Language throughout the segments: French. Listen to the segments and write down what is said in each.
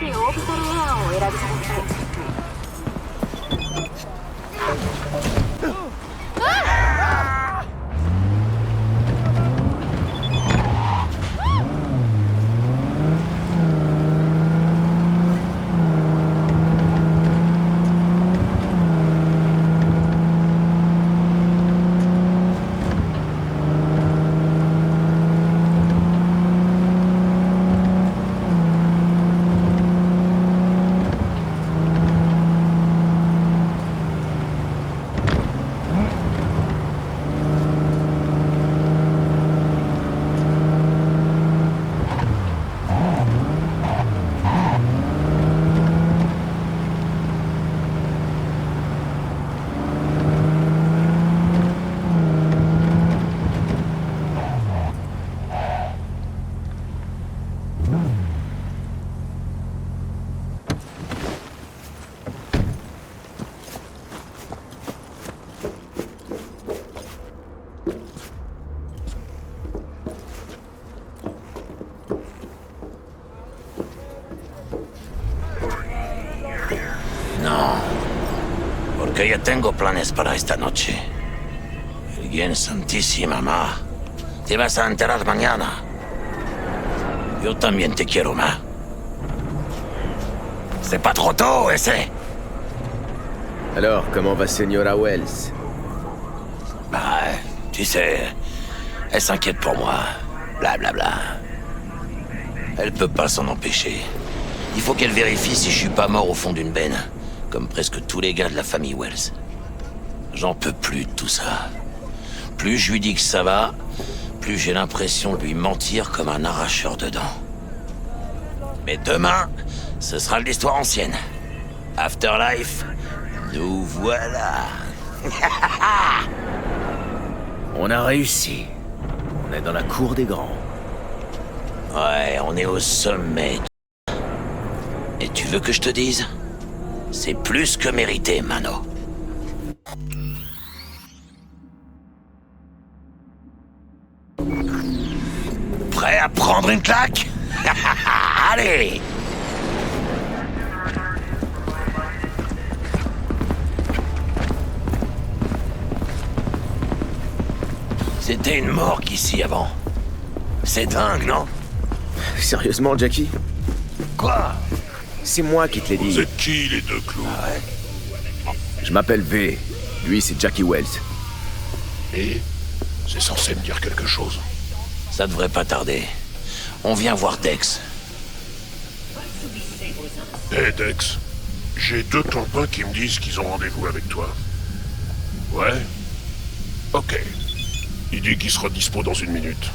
しいオービタルエアーをお選びください。Que yo tengo planes para esta noche. Bien santísima, ma. Te vas a enterar mañana. Yo también te quiero, ma. C'est pas trop tôt, ese. Alors, comment va Señora Wells? Bah, tu sais, elle s'inquiète pour moi. Blablabla. Elle peut pas s'en empêcher. Il faut qu'elle vérifie si je suis pas mort au fond d'une benne. Comme presque tous les gars de la famille Wells. J'en peux plus de tout ça. Plus je lui dis que ça va, plus j'ai l'impression de lui mentir comme un arracheur de dents. Mais demain, ce sera l'histoire ancienne. Afterlife, nous voilà. On a réussi. On est dans la cour des grands. Ouais, on est au sommet. Et tu veux que je te dise ? C'est plus que mérité, Mano. Prêt à prendre une claque? Allez! C'était une morgue ici avant. C'est dingue, non? Sérieusement, Jackie? Quoi? C'est moi qui te l'ai dit. Vous êtes qui, les deux clous? Ah ouais. Je m'appelle V. Lui, c'est Jackie Wells. Et c'est censé me dire quelque chose. Ça devrait pas tarder. On vient voir Dex. Hé, Dex. J'ai deux copains qui me disent qu'ils ont rendez-vous avec toi. Ouais? Ok. Il dit qu'il sera dispo dans une minute.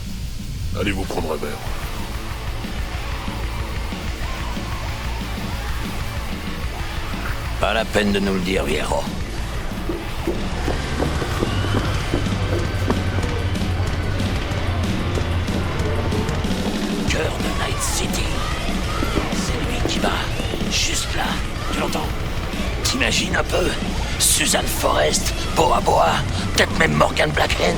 Allez vous prendre un verre. Pas la peine de nous le dire, viejo. Cœur de Night City. C'est lui qui va. Juste là. Tu l'entends? T'imagines un peu? Suzanne Forrest, Boa Boa, peut-être même Morgan Blackhand.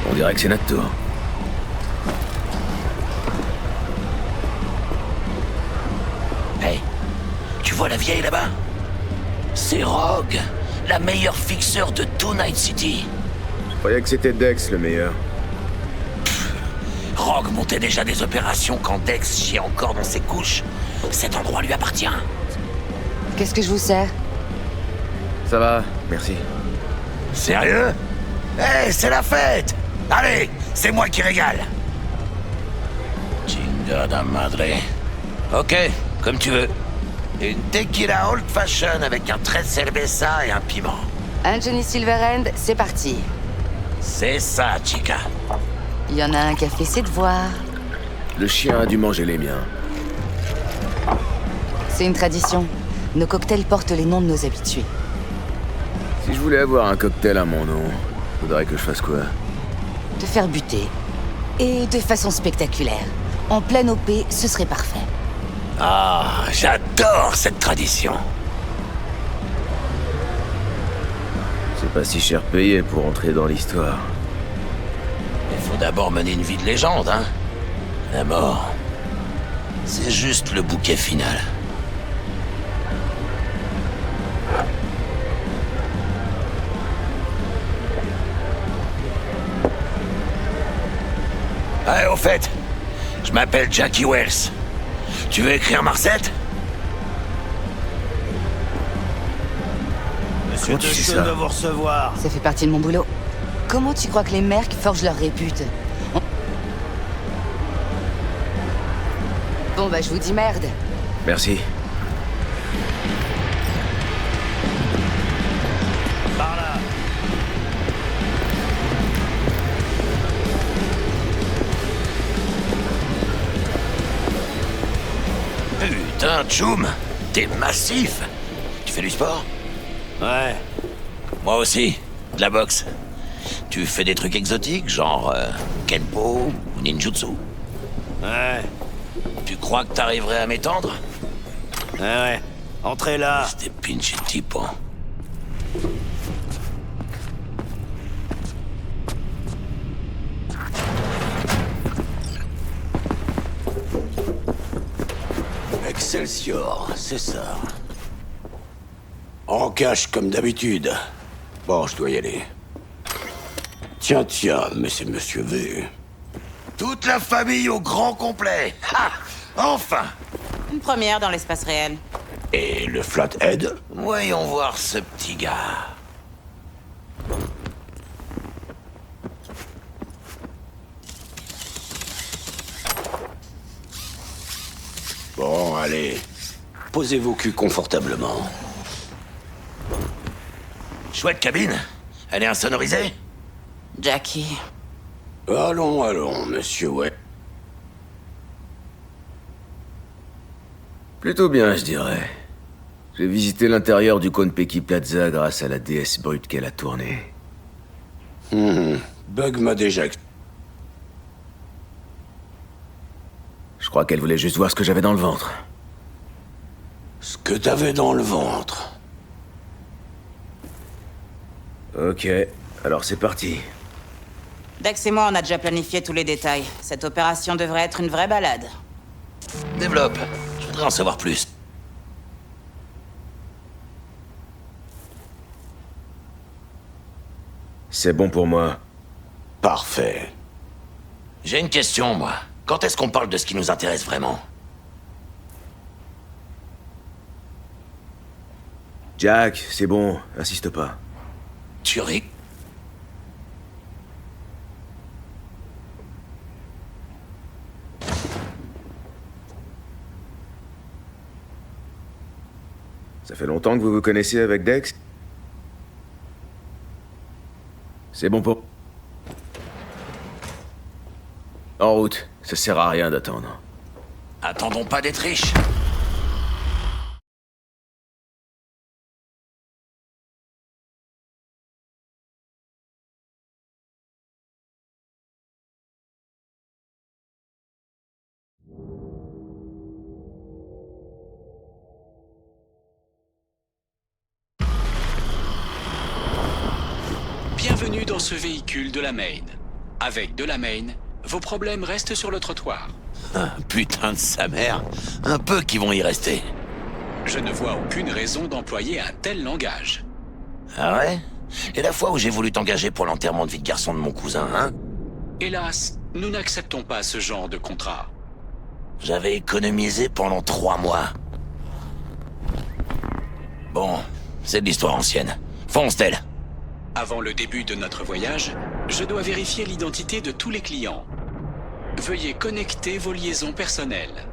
On dirait que c'est notre tour. Hey, tu vois la vieille là-bas? C'est Rogue, la meilleure fixeur de tout Night City. Je croyais que c'était Dex le meilleur. Rogue montait déjà des opérations quand Dex chiait encore dans ses couches. Cet endroit lui appartient. Qu'est-ce que je vous sers? Ça va, merci. Sérieux? Hey, c'est la fête! Allez, c'est moi qui régale. Chingada madre. Ok, comme tu veux. Une tequila old fashion avec un trait de cerveza et un piment. Anthony Silverhand, c'est parti. C'est ça, chica. Il y en a un qui a fait ses devoirs. Le chien a dû manger les miens. C'est une tradition. Nos cocktails portent les noms de nos habitués. Si je voulais avoir un cocktail à mon nom, faudrait que je fasse quoi? Te faire buter. Et de façon spectaculaire. En pleine OP, ce serait parfait. Ah, j'adore cette tradition. C'est pas si cher payé pour entrer dans l'histoire. Il faut d'abord mener une vie de légende, hein. La mort. C'est juste le bouquet final. Ah, au fait, je m'appelle Jackie Wells. Tu veux écrire ma recette? Comment tu sais ça? de vous recevoir. Ça fait partie de mon boulot. Comment tu crois que les mercs forgent leur répute? Bon bah je vous dis merde. Merci. Par là. Putain, Tchoum, t'es massif. Tu fais du sport? Ouais. Moi aussi, de la boxe. Tu fais des trucs exotiques, genre Kenpo ou Ninjutsu? Ouais. Tu crois que t'arriverais à m'étendre? Ouais. Entrez là. C'était pinche type, hein. Excelsior, c'est ça. En cache comme d'habitude. Bon, je dois y aller. Tiens, mais c'est Monsieur V. Toute la famille au grand complet. Ha! Enfin! Une première dans l'espace réel. Et le Flathead? Voyons voir ce petit gars. Bon, allez. Posez vos culs confortablement. Chouette cabine. Elle est insonorisée? Jackie. Allons, Monsieur ouais. Plutôt bien, je dirais. J'ai visité l'intérieur du Konpeki Plaza grâce à la déesse brute qu'elle a tournée. Bug m'a déjà... Je crois qu'elle voulait juste voir ce que j'avais dans le ventre. Ce que t'avais dans le ventre. Ok, alors c'est parti. Dex et moi, on a déjà planifié tous les détails. Cette opération devrait être une vraie balade. Développe. Je voudrais en savoir plus. C'est bon pour moi. Parfait. J'ai une question, moi. Quand est-ce qu'on parle de ce qui nous intéresse vraiment? Jack, c'est bon, insiste pas. Tu ris? Ça fait longtemps que vous vous connaissez avec Dex? C'est bon pour... En route, ça sert à rien d'attendre. Attendons pas d'être riches. Bienvenue dans ce véhicule de la Main. Avec de la Main, vos problèmes restent sur le trottoir. Ah, putain de sa mère. Un peu qui vont y rester. Je ne vois aucune raison d'employer un tel langage. Ah ouais? Et la fois où j'ai voulu t'engager pour l'enterrement de vie de garçon de mon cousin, hein? Hélas, nous n'acceptons pas ce genre de contrat. J'avais économisé pendant 3 mois. Bon, c'est de l'histoire ancienne. Fonce, Tel. Avant le début de notre voyage, je dois vérifier l'identité de tous les clients. Veuillez connecter vos liaisons personnelles.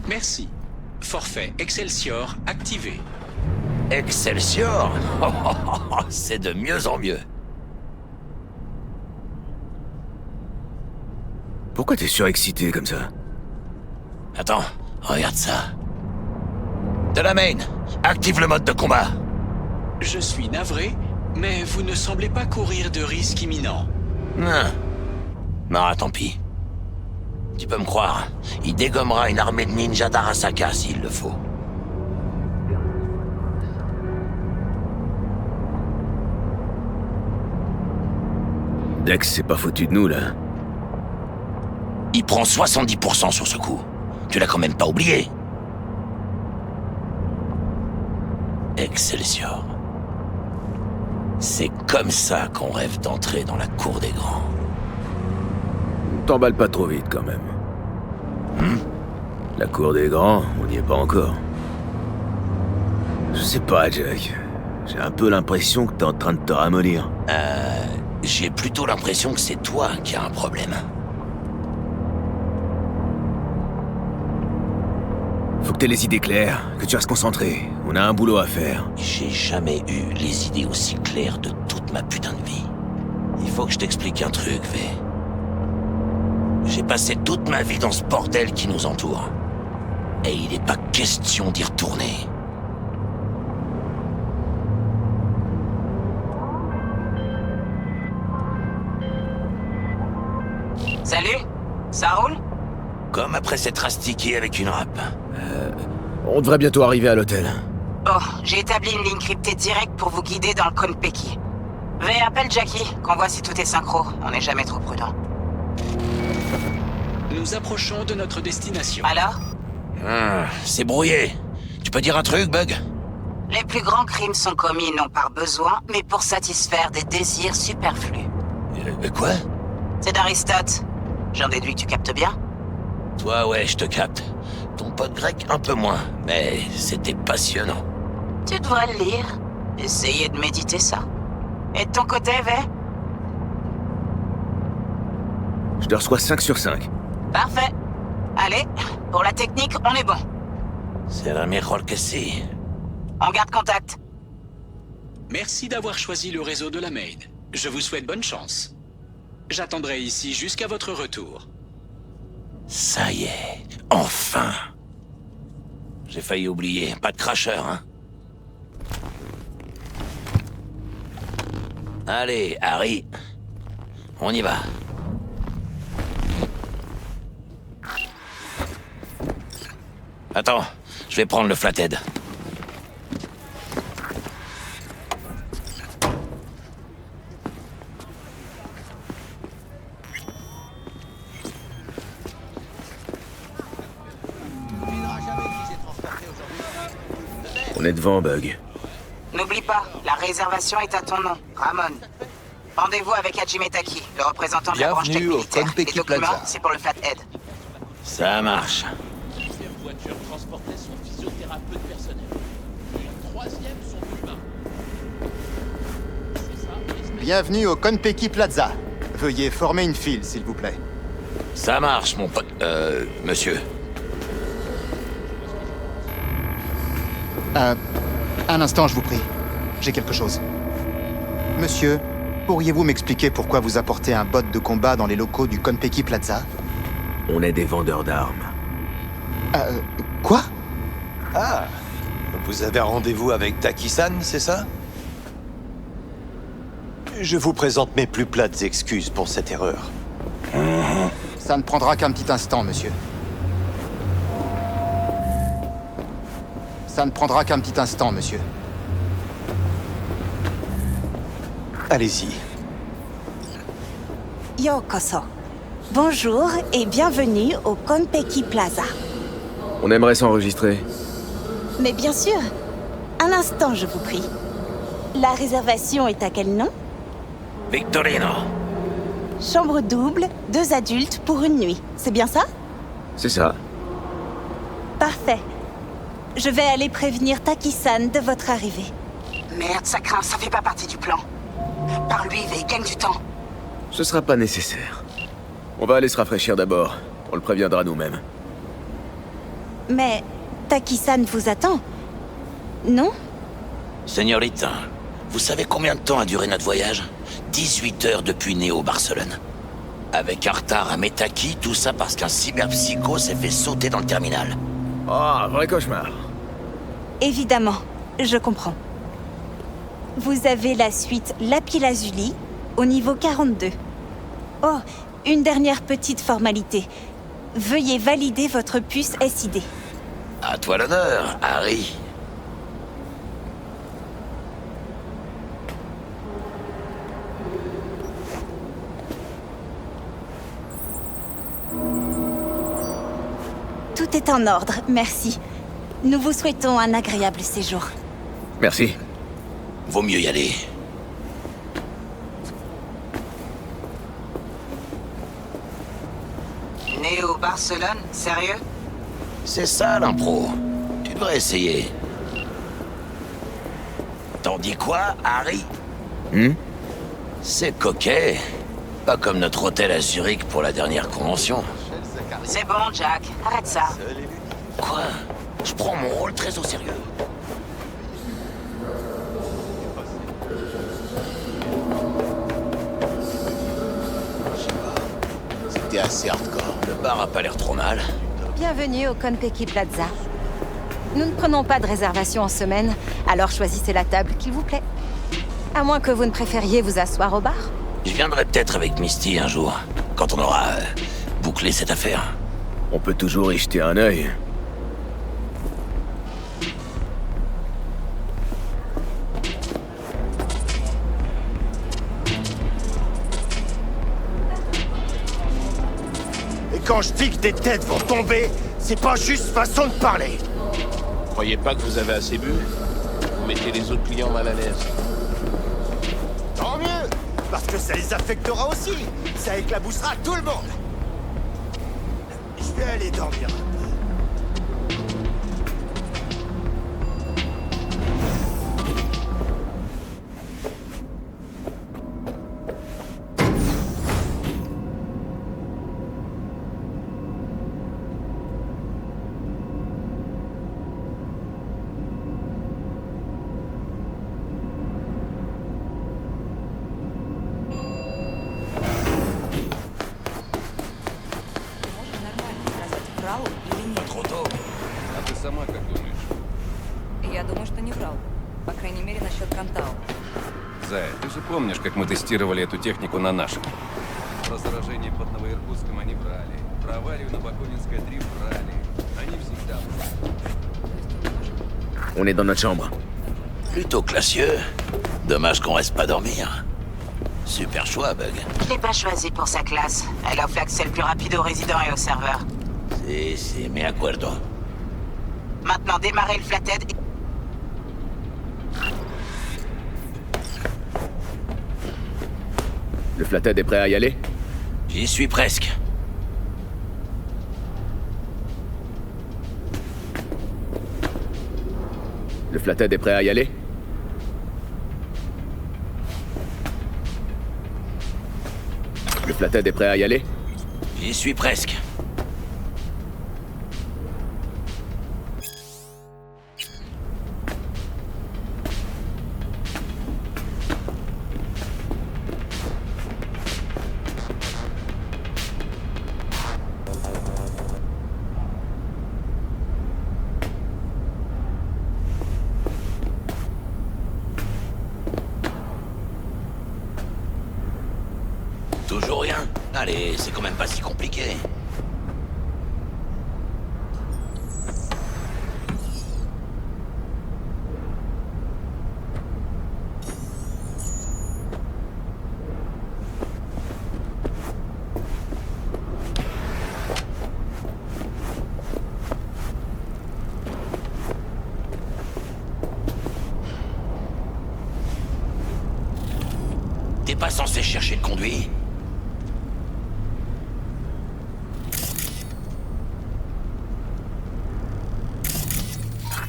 Merci. Forfait Excelsior activé. Excelsior? C'est de mieux en mieux. Pourquoi t'es surexcité comme ça? Attends, regarde ça. De la Main, active le mode de combat. Je suis navré, mais vous ne semblez pas courir de risque imminent. Non, tant pis. Tu peux me croire, il dégommera une armée de ninjas d'Arasaka s'il le faut. Dex s'est pas foutu de nous, là. Il prend 70% sur ce coup. Tu l'as quand même pas oublié. Excelsior. C'est comme ça qu'on rêve d'entrer dans la cour des grands. T'emballes pas trop vite, quand même. La cour des grands, on n'y est pas encore. Je sais pas, Jack. J'ai un peu l'impression que t'es en train de te ramollir. J'ai plutôt l'impression que c'est toi qui as un problème. Faut que t'aies les idées claires, que tu restes concentré. On a un boulot à faire. J'ai jamais eu les idées aussi claires de toute ma putain de vie. Il faut que je t'explique un truc, V. J'ai passé toute ma vie dans ce bordel qui nous entoure. Et il n'est pas question d'y retourner. Salut. Ça roule? Comme après s'être astiqué avec une râpe. On devrait bientôt arriver à l'hôtel. Bon, j'ai établi une ligne cryptée directe pour vous guider dans le Konpeki. V, appelle Jackie, qu'on voit si tout est synchro. On n'est jamais trop prudent. Nous approchons de notre destination. Alors? C'est brouillé. Tu peux dire un truc, Bug? Les plus grands crimes sont commis non par besoin, mais pour satisfaire des désirs superflus. Quoi? C'est d'Aristote. J'en déduis que tu captes bien? Toi, ouais, je te capte. Ton pote grec, un peu moins. Mais c'était passionnant. Tu devrais le lire. Essayer de méditer ça. Et de ton côté, V? Je te reçois 5 sur 5. Parfait. Allez, pour la technique, on est bon. C'est la mejor que si. On garde contact. Merci d'avoir choisi le réseau de la Maid. Je vous souhaite bonne chance. J'attendrai ici jusqu'à votre retour. Ça y est, enfin. J'ai failli oublier, pas de cracheur, hein. Allez, Harry. On y va. Attends, je vais prendre le flathead. On est devant, Bug. N'oublie pas, la réservation est à ton nom, Ramon. Rendez-vous avec Hajime Taki, le représentant de la branche tech Bienvenue au militaire. Les Konpeki documents, Plaza. c'est pour le Fathead. Ça marche. Voiture transportait son physiothérapeute personnel. Une troisième son humain. Bienvenue au Konpeki Plaza. Veuillez former une file, s'il vous plaît. Ça marche, mon pote. Monsieur. Un instant, je vous prie. J'ai quelque chose. Monsieur, pourriez-vous m'expliquer pourquoi vous apportez un bot de combat dans les locaux du Konpeki Plaza? On est des vendeurs d'armes. Quoi? Ah, vous avez un rendez-vous avec Taki-san, c'est ça? Je vous présente mes plus plates excuses pour cette erreur. Ça ne prendra qu'un petit instant, monsieur. Ça ne prendra qu'un petit instant, monsieur. Allez-y. Yokoso. Bonjour et bienvenue au Konpeki Plaza. On aimerait s'enregistrer. Mais bien sûr. Un instant, je vous prie. La réservation est à quel nom? Victorino. Chambre double, 2 adultes pour une nuit. C'est bien ça? C'est ça. Parfait. Je vais aller prévenir Taki-san de votre arrivée. Merde, ça craint, ça fait pas partie du plan. Par lui, V, gagne du temps. Ce sera pas nécessaire. On va aller se rafraîchir d'abord. On le préviendra nous-mêmes. Mais Taki-san vous attend, non? Señorita, vous savez combien de temps a duré notre voyage? 18 heures depuis Néo Barcelone. Avec un retard à Metaki, tout ça parce qu'un cyberpsycho s'est fait sauter dans le terminal. Oh, un vrai cauchemar. Évidemment, je comprends. Vous avez la suite Lapis-Lazuli au niveau 42. Oh, une dernière petite formalité. Veuillez valider votre puce SID. À toi l'honneur, Harry. est en ordre, merci. Nous vous souhaitons un agréable séjour. Merci. Vaut mieux y aller. Néo Barcelone, sérieux? C'est ça l'impro. Tu devrais essayer. T'en dis quoi, Harry? C'est coquet. Pas comme notre hôtel à Zurich pour la dernière convention. C'est bon, Jack. Arrête ça. Quoi? Je prends mon rôle très au sérieux. C'était assez hardcore. Le bar a pas l'air trop mal. Bienvenue au Konpeki Plaza. Nous ne prenons pas de réservation en semaine, alors choisissez la table qu'il vous plaît. À moins que vous ne préfériez vous asseoir au bar. Je viendrai peut-être avec Misty un jour, quand on aura bouclé cette affaire. On peut toujours y jeter un œil. Et quand je dis que des têtes vont tomber, c'est pas juste façon de parler. Croyez pas que vous avez assez bu? Vous mettez les autres clients mal à l'aise. Tant mieux, parce que ça les affectera aussi. Ça éclaboussera tout le monde. Je vais aller dormir. Trop tôt. А ты сама как думаешь? Я думаю, что не врал. По крайней мере, насчет Кантау. Зая, ты же помнишь, как мы тестировали эту технику на наших? Про заражение под Новоиркутском они врали. Про аварию на Бакунинской 3 врали. Они всегда врали. On est dans notre chambre. Plutôt classieux. Dommage qu'on reste pas dormir. Super choix, Bug. Je l'ai pas choisi pour sa classe. Elle offre l'accès le plus rapide aux résidents et aux serveurs. C'est me acuerdo. Maintenant, démarrez le flathead. Le Flathead est prêt à y aller? J'y suis presque. Le Flathead est prêt à y aller? Le Flathead est prêt à y aller? J'y suis presque. Toujours rien? Allez, c'est quand même pas si compliqué. T'es pas censé chercher le conduit?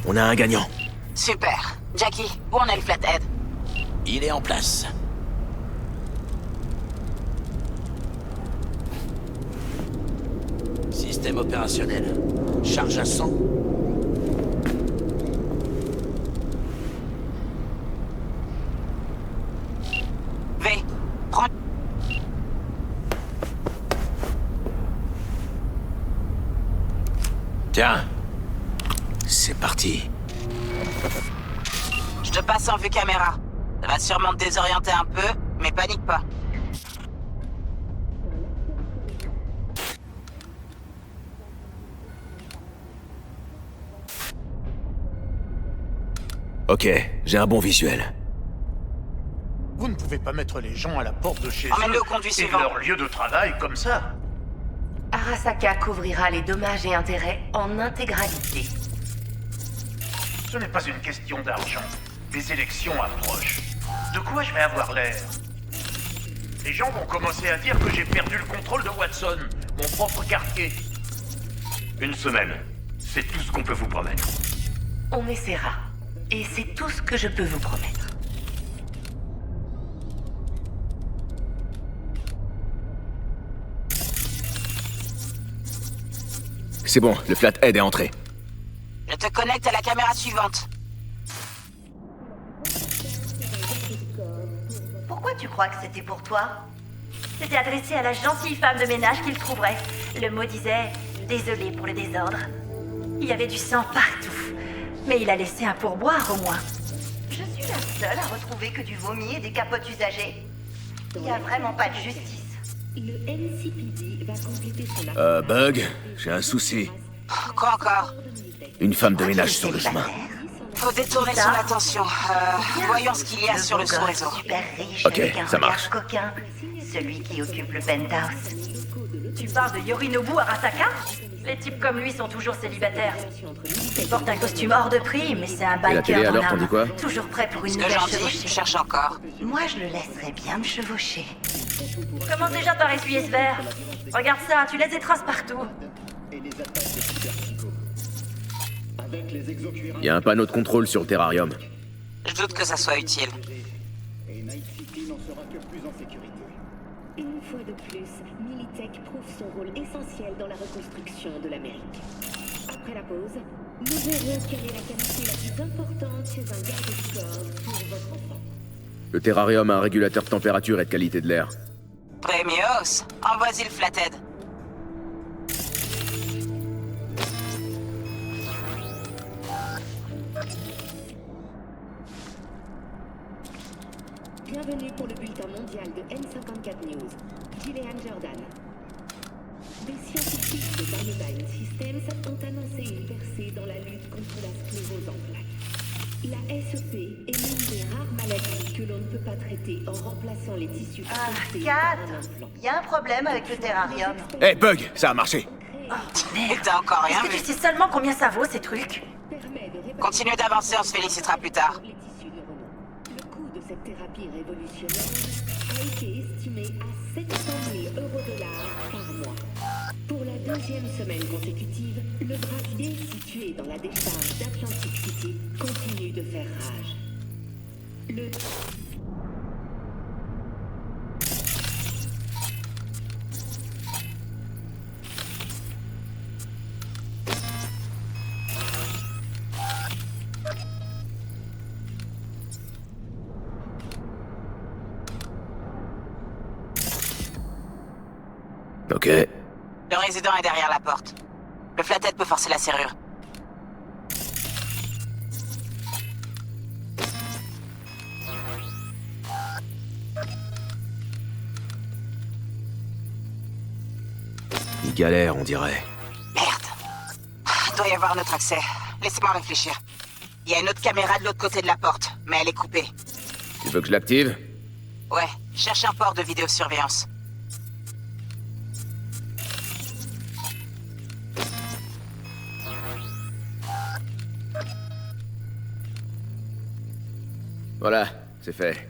On a un gagnant. Super. Jackie, où en est le flathead? Il est en place. Système opérationnel. Charge à 100. V, prends... Tiens. C'est parti. Je te passe en vue caméra. Ça va sûrement te désorienter un peu, mais panique pas. Ok, j'ai un bon visuel. Vous ne pouvez pas mettre les gens à la porte de chez Emmène-le eux au conduit et suivant. leur lieu de travail comme ça. Arasaka couvrira les dommages et intérêts en intégralité. Ce n'est pas une question d'argent. Les élections approchent. De quoi je vais avoir l'air? Les gens vont commencer à dire que j'ai perdu le contrôle de Watson, mon propre quartier. Une semaine, c'est tout ce qu'on peut vous promettre. On essaiera. Et c'est tout ce que je peux vous promettre. C'est bon, le Flathead est entré. Je te connecte à la caméra suivante. Pourquoi tu crois que c'était pour toi? C'était adressé à la gentille femme de ménage qu'il trouverait. Le mot disait « Désolé pour le désordre ». Il y avait du sang partout. Mais il a laissé un pourboire au moins. Je suis la seule à retrouver que du vomi et des capotes usagées. Il n'y a vraiment pas de justice. Le NCPD va compléter son Bug, j'ai un souci. Quoi encore? Une femme de ménage sur le chemin. Faut détourner son attention. Voyons ce qu'il y a sur le sous-réseau. Super riche Ok, avec un ça regard marche. coquin. Celui qui occupe le penthouse. Tu parles de Yorinobu Arasaka? Les types comme lui sont toujours célibataires. Il porte un costume hors de prix, mais c'est un Et la télé biker alors, en t'en dis âme. quoi? Toujours prêt pour une Ce que nouvelle j'en dis, chevauchée. je cherche encore. Moi, je le laisserais bien me chevaucher. Commence déjà par essuyer ce verre. Regarde ça, tu laisses des traces partout. Il y a un panneau de contrôle sur le terrarium. Je doute que ça soit utile. Une fois de plus, Militech prouve son rôle essentiel dans la reconstruction de l'Amérique. Après la pause, nous verrons quelle est la qualité la plus importante chez un garde du corps pour votre enfant. Le terrarium a un régulateur de température et de qualité de l'air. Premios, envoie-y le Flathead. Bienvenue pour le bulletin mondial de N54 News. Gillian Jordan. Des scientifiques de Biodyne Systems ont annoncé une percée dans la lutte contre la sclérose en plaques. La SEP est l'une des rares maladies que l'on ne peut pas traiter en remplaçant les tissus infectés Kat, par un implant. il y a un problème avec le terrarium. Hey, Bug, ça a marché. Et t'as encore rien Est-ce que vu. tu sais seulement combien ça vaut, ces trucs? Continue d'avancer, on se félicitera plus tard. Le coût de cette thérapie révolutionnaire a été estimé à 700 000 € par mois. Pour la deuxième semaine consécutive, le brasier situé dans la décharge d'Atlantic City continue de faire rage. Le... Ok. Le résident est derrière la porte. Le Flathead peut forcer la serrure. Il galère, on dirait. Il doit y avoir un autre accès. Laissez-moi réfléchir. Il y a une autre caméra de l'autre côté de la porte, mais elle est coupée. Tu veux que je l'active? Ouais, cherche un port de vidéosurveillance. Voilà, c'est fait.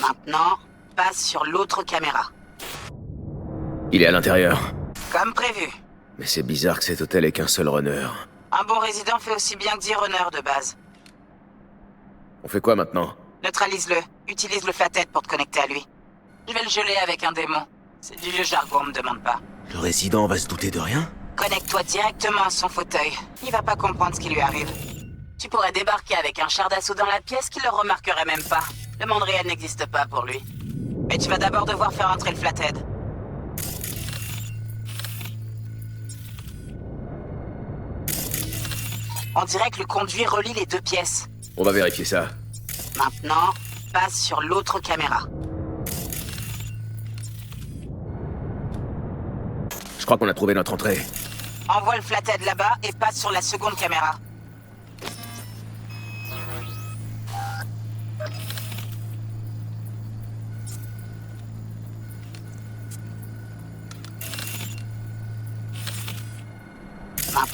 Maintenant, passe sur l'autre caméra. Il est à l'intérieur. Comme prévu. Mais c'est bizarre que cet hôtel ait qu'un seul runner. Un bon résident fait aussi bien que 10 runners de base. On fait quoi maintenant? Neutralise-le. Utilise le Flathead pour te connecter à lui. Je vais le geler avec un démon. C'est du vieux jargon, me demande pas. Le résident va se douter de rien? Connecte-toi directement à son fauteuil. Il va pas comprendre ce qui lui arrive. Tu pourrais débarquer avec un char d'assaut dans la pièce qu'il le remarquerait même pas. Le monde réel n'existe pas pour lui. Mais tu vas d'abord devoir faire entrer le Flathead. On dirait que le conduit relie les deux pièces. On va vérifier ça. Maintenant, passe sur l'autre caméra. Je crois qu'on a trouvé notre entrée. Envoie le Flathead là-bas et passe sur la seconde caméra.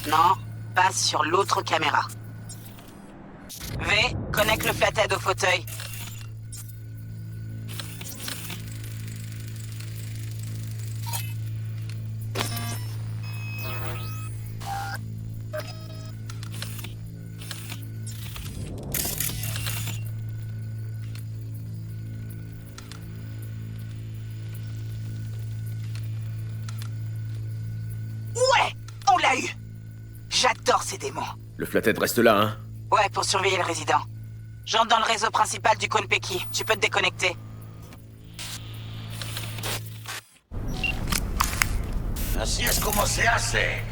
Non, passe sur l'autre caméra. V, connecte le flathead au fauteuil. Ouais, on l'a eu. J'adore ces démons. Le flathead reste là, hein? Ouais, pour surveiller le résident. J'entre dans le réseau principal du Konpeki. Tu peux te déconnecter. Ainsi est-ce commencé assez.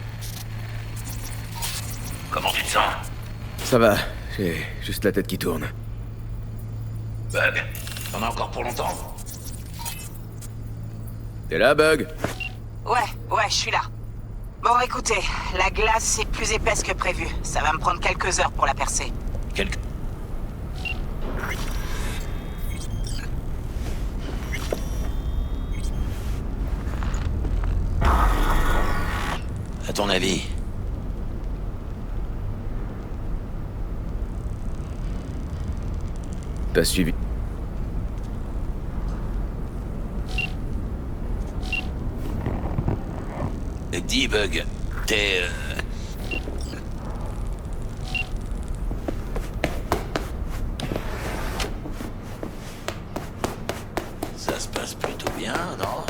Comment tu te sens? Ça va, j'ai juste la tête qui tourne. Bug, t'en as encore pour longtemps? T'es là, Bug? Ouais, je suis là. Bon, écoutez, la glace est plus épaisse que prévu. Ça va me prendre quelques heures pour la percer. À ton avis? T'as suivi? Dis, Bug, t'es... Ça se passe plutôt bien, non?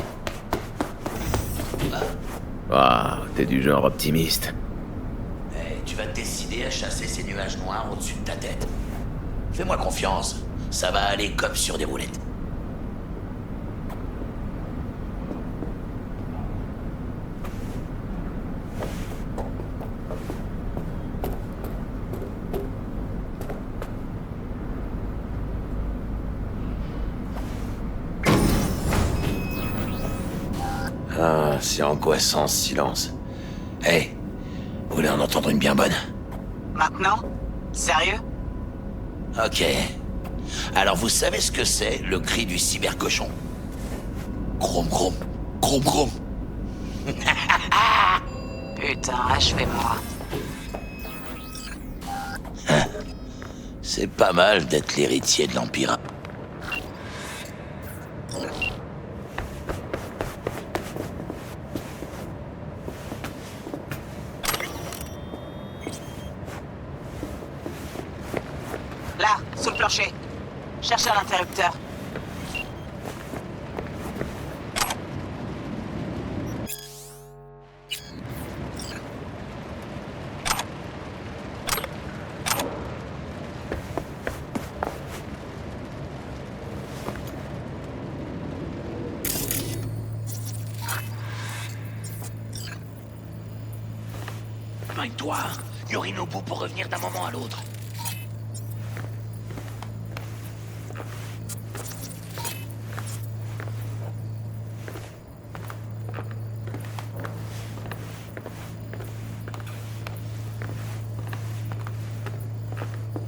Waouh, t'es du genre optimiste. Tu vas te décider à chasser ces nuages noirs au-dessus de ta tête. Fais-moi confiance, ça va aller comme sur des roulettes. Ah, c'est angoissant ce silence. Hey, vous voulez en entendre une bien bonne? Maintenant? Sérieux? Ok. Alors vous savez ce que c'est, le cri du cybercochon? Grom grom, grom grom. Putain, achevez-moi. C'est pas mal d'être l'héritier de l'Empire. Là, sous le plancher. Cherchez un interrupteur. Magne-toi, Yorinobu pour revenir d'un moment à l'autre.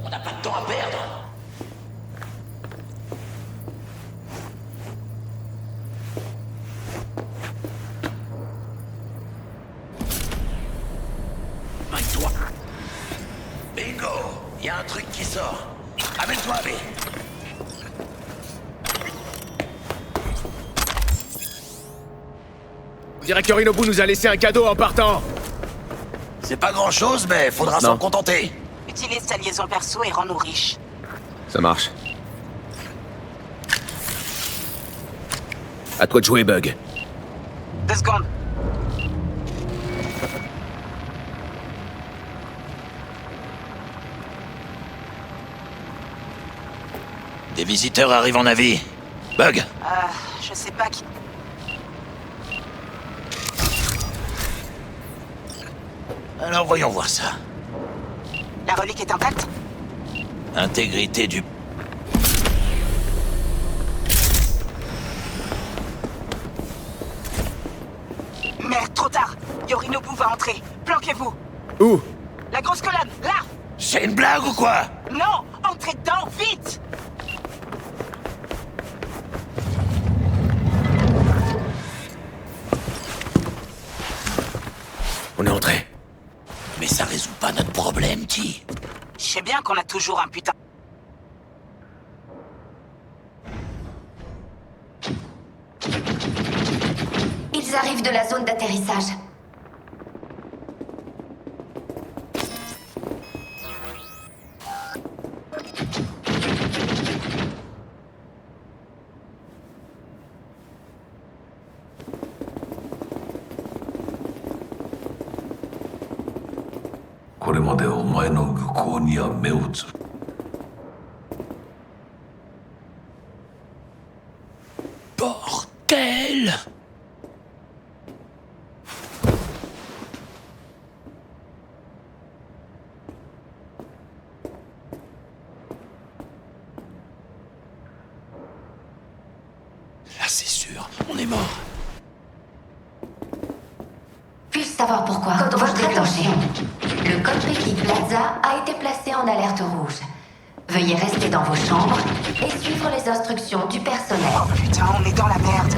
On n'a pas de temps à perdre. Magne-toi. Bingo, il y a un truc qui sort. Amène-toi, B. On dirait que Yorinobu nous a laissé un cadeau en partant. C'est pas grand-chose, mais faudra s'en contenter. Utilise ta liaison perso et rends-nous riches. Ça marche. À toi de jouer, Bug. 2 secondes. Des visiteurs arrivent en navire. Bug. Je sais pas qui... Alors voyons voir ça. La relique est intacte? Intégrité du... Merde, trop tard. Yorinobu va entrer. Planquez-vous. Où? La grosse colonne, là. C'est une blague ou quoi? Non, entrez dedans, vite. On est entré. problème, T? Je sais bien qu'on a toujours un putain... Ils arrivent de la zone d'atterrissage. Bordel! Là, c'est sûr, on est mort. Puis-je savoir pourquoi? Votre attention. Le Konpeki Plaza a été placé en alerte rouge. Veuillez rester dans vos chambres et suivre les instructions du personnel. Oh putain, on est dans la merde.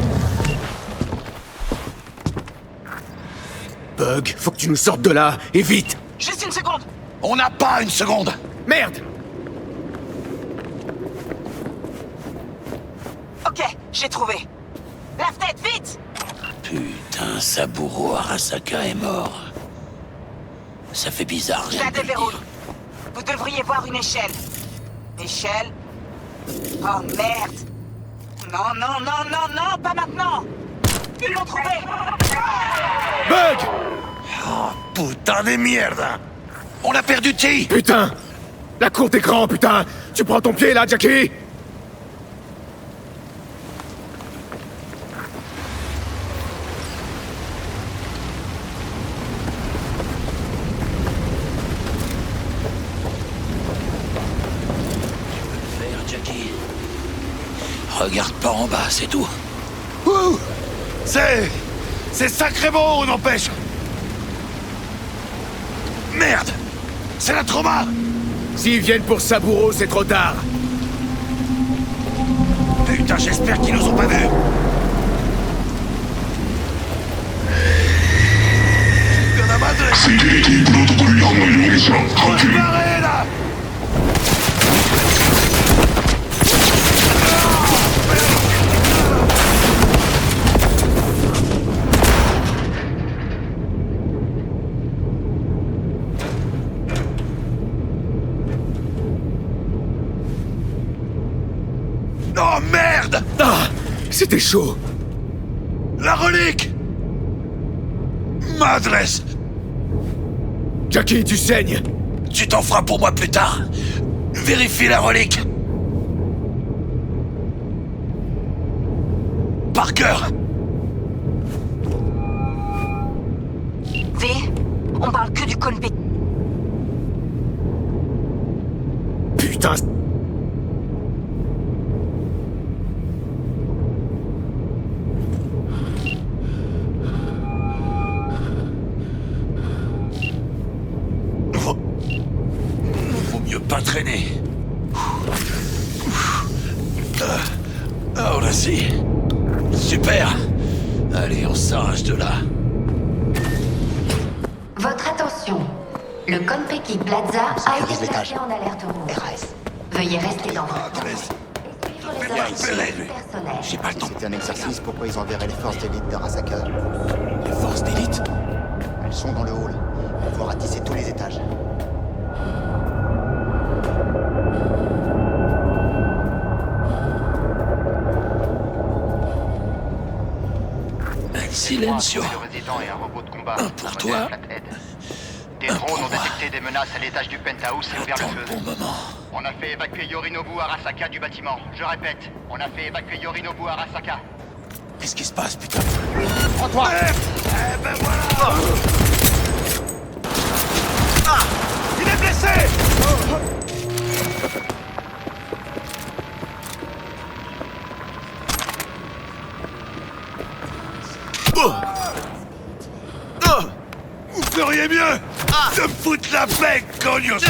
Bug, faut que tu nous sortes de là, et vite! Juste une seconde. On n'a pas une seconde! Merde! Ok, j'ai trouvé. La fenêtre, vite! Putain, Saburo Arasaka est mort. Ça fait bizarre, Je la déverrouille. Vous devriez voir une échelle. Échelle? Oh merde! Non, non, non, non, non, pas maintenant! Ils l'ont trouvé! Bug! Oh, putain de merde! On a perdu T! Putain! La cour d'écran, putain! Tu prends ton pied là, Jackie? Regarde pas en bas, c'est tout. Ouh! C'est sacrément, on n'empêche! Merde! C'est la trauma! S'ils viennent pour Saburo, c'est trop tard. Putain, j'espère qu'ils nous ont pas vus! On se barrer, là! Oh merde! Ah! C'était chaud! La relique! Madresse! Jackie, tu saignes! Tu t'en feras pour moi plus tard. Vérifie la relique. Parker! V, on parle que du Konpeki. Putain! Vaut mieux pas traîner. Oh là si. Super. Allez, on s'arrache de là. Votre attention. Le Konpeki Plaza a été placé en alerte rouge. Veuillez rester dans votre chambre. J'ai pas le temps. C'était un exercice, pourquoi ils enverraient les forces d'élite d'Arasaka? Les forces d'élite? Elles sont dans le hall. On va ratisser tous les étages. Silencio. Le résident et un robot de combat. Un pour toi. Des drones ont détecté des menaces à l'étage du penthouse et ouvert le feu. Bon moment. On a fait évacuer Yorinobu Arasaka du bâtiment. Je répète, on a fait évacuer Yorinobu Arasaka. Qu'est-ce qui se passe, putain? Prends-toi! Eh ben voilà! Ah! Il est blessé! Vous feriez mieux de me foutre la paix, cognos!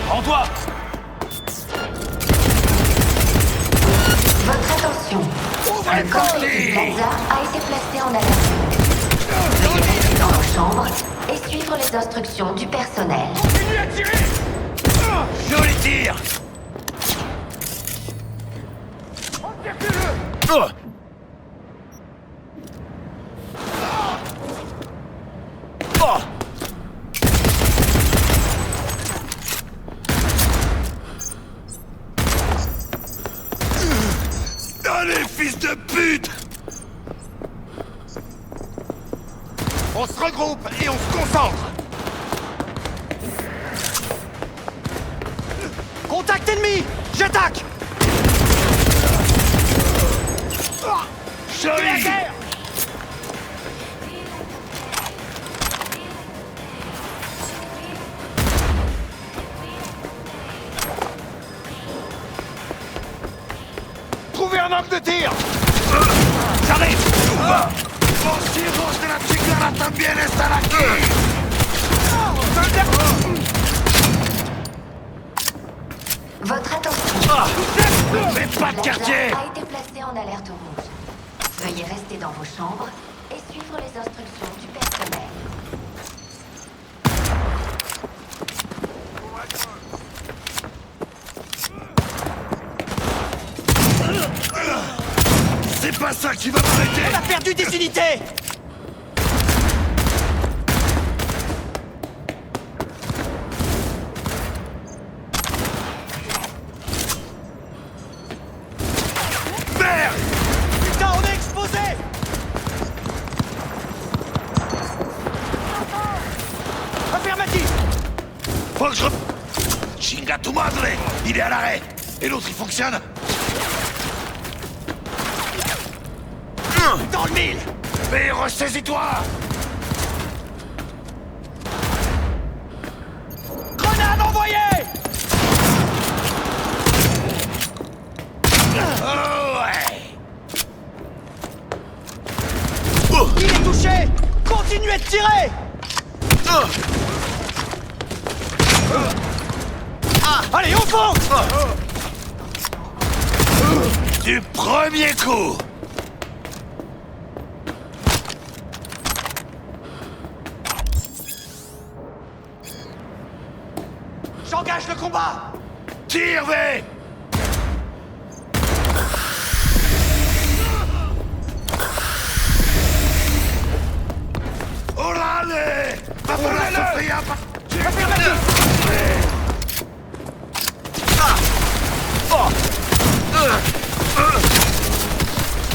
Rends-toi! Votre attention. Le Konpeki Plaza a été placé en alerte. Veuillez rester dans vos chambres et suivre les instructions du personnel. Continuez à tirer! Joli tir! Encerclez-le! Oh. Oh. Allez, fils de pute! On se regroupe et on se concentre. Contact ennemi! J'attaque! Joli! Trouvez un angle de tir! J'arrive! Vos hijos de la chingada también están aquí! Votre attention. Mais pas de quartier! A été placé en alerte rouge. Veuillez rester dans vos chambres et suivre les instructions du personnel. C'est pas ça qui va m'arrêter! On a perdu des unités! Merde! Putain, on est exposé! Affirmatif! Faut que je... Chinga tu madre! Il est à l'arrêt! Et l'autre, il fonctionne? Dans le mille! Mais ressaisis-toi! Grenade envoyée! Oh ouais! Il est touché! Continuez de tirer! Allez, au fond! Du premier coup! J'engage le combat! Tire, V! Orale! Va por la Sofia!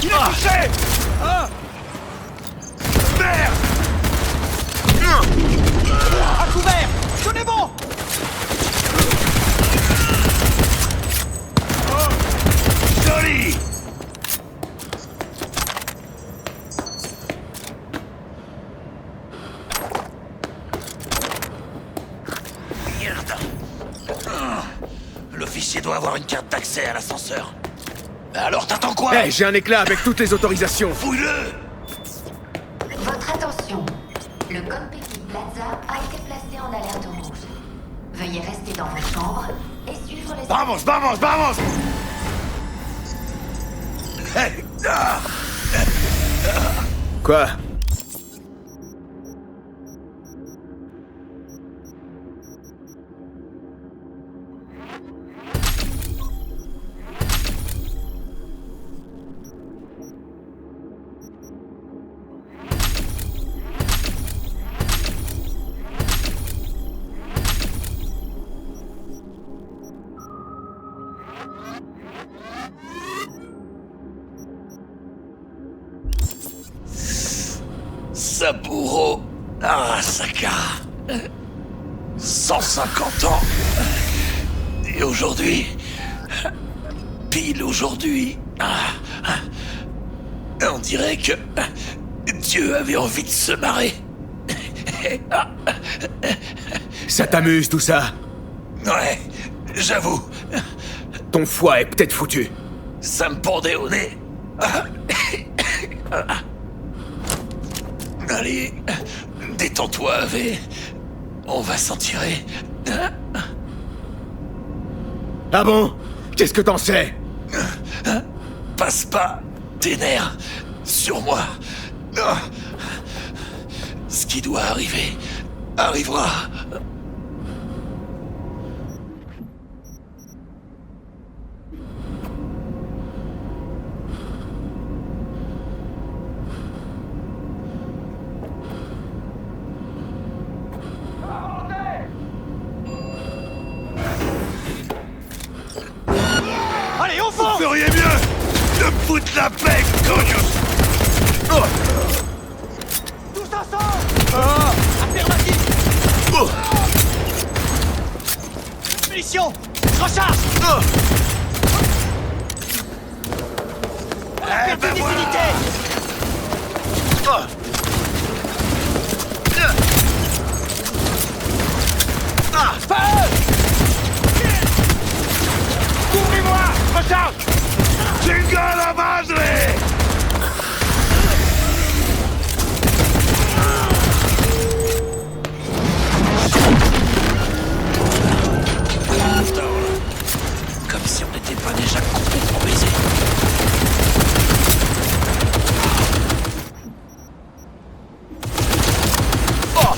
Il est touché! Merde! À couvert! Tenez bon! Joli! Merde! L'officier doit avoir une carte d'accès à l'ascenseur. Alors t'attends quoi? Hey, j'ai un éclat avec toutes les autorisations. Fouille-le! Votre attention. Le Konpeki Plaza a été placé en alerte rouge. Veuillez rester dans vos chambres et suivre les... Vamos, vamos, vamos! Hey, ah. Quoi? Saburo Arasaka. 150 ans. Et aujourd'hui... Pile aujourd'hui... On dirait que... Dieu avait envie de se marrer. Ça t'amuse tout ça? Ouais, j'avoue. Ton foie est peut-être foutu. Ça me pendait au nez. Allez, détends-toi, V. On va s'en tirer. Ah bon? Qu'est-ce que t'en sais? Passe pas tes nerfs sur moi. Ce qui doit arriver arrivera. Allez, au fond! Vous feriez mieux de me foutre la paix quand je... Oh. Tous ensemble! Affirmatif! Munitions! Recharge! On a perdu des unités! Feu! Couvrez-moi! Recharge! Chingada madre! Comme si on n'était pas déjà complètement baisés. Oh!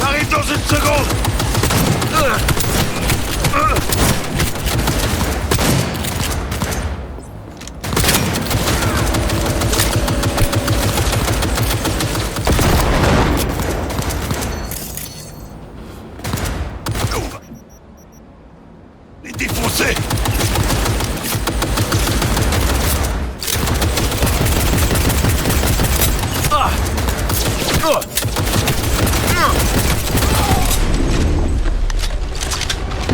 J'arrive dans une seconde! Les défoncer! Ah! Oh!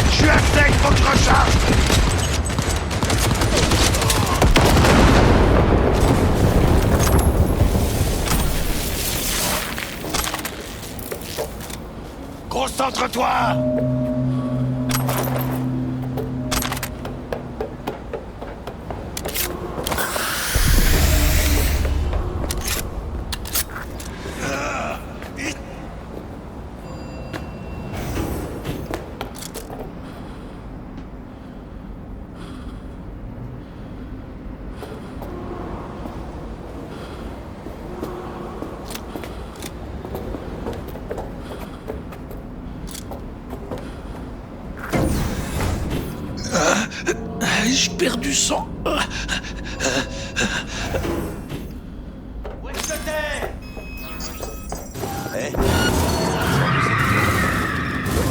Je suis à sec, faut que je recharge! Concentre-toi! Je perds du sang.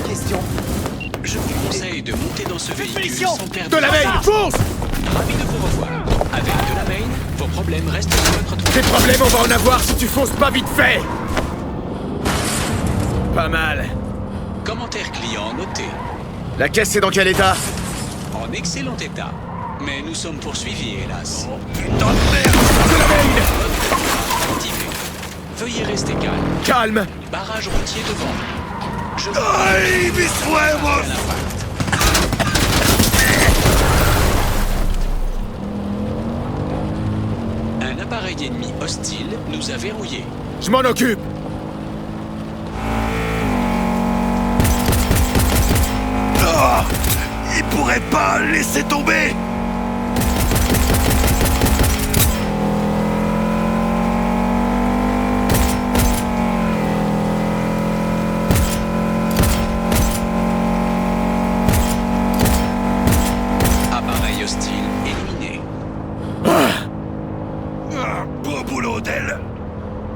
Question. Je vous conseille de monter dans ce véhicule sans perdre De la main, fonce! Ravi de vous revoir. Avec de la main, vos problèmes restent sur votre toit. Des problèmes, on va en avoir si tu fonces pas vite fait! Pas mal. Commentaire client noté. La caisse est dans quel état? En excellent état. Mais nous sommes poursuivis, hélas. Oh, putain de merde! De la main! Activé. Veuillez rester calme. Calme! Barrage routier devant. Je vous Aïe, mis huevos! Un appareil ennemi hostile nous a verrouillés. Je m'en occupe! Oh, il pourrait pas laisser tomber! Appareil hostile éliminé. Beau boulot d'elle!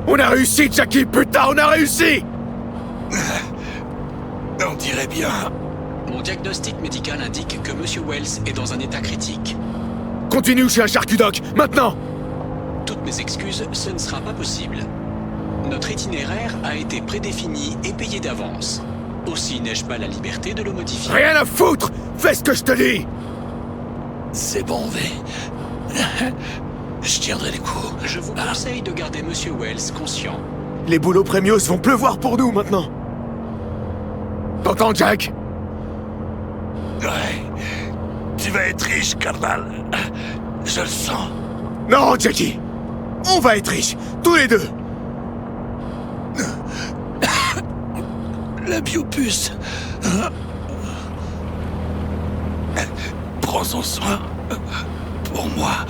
On a réussi, Jackie, putain, on a réussi! On dirait bien. Mon diagnostic médical indique que Monsieur Wells est dans un état critique. Continue chez un charcudoc, maintenant! Toutes mes excuses, ce ne sera pas possible. Notre itinéraire a été prédéfini et payé d'avance. Aussi n'ai-je pas la liberté de le modifier. Rien à foutre! Fais ce que je te dis! C'est bon, V. Je tiendrai les coups. Je vous conseille de garder Monsieur Wells conscient. Les boulots Premios vont pleuvoir pour nous, maintenant! T'entends, Jack? Ouais. Tu vas être riche, carnal. Je le sens. Non, Jackie! On va être riches, tous les deux! La biopuce. Prends-en soin. Pour moi.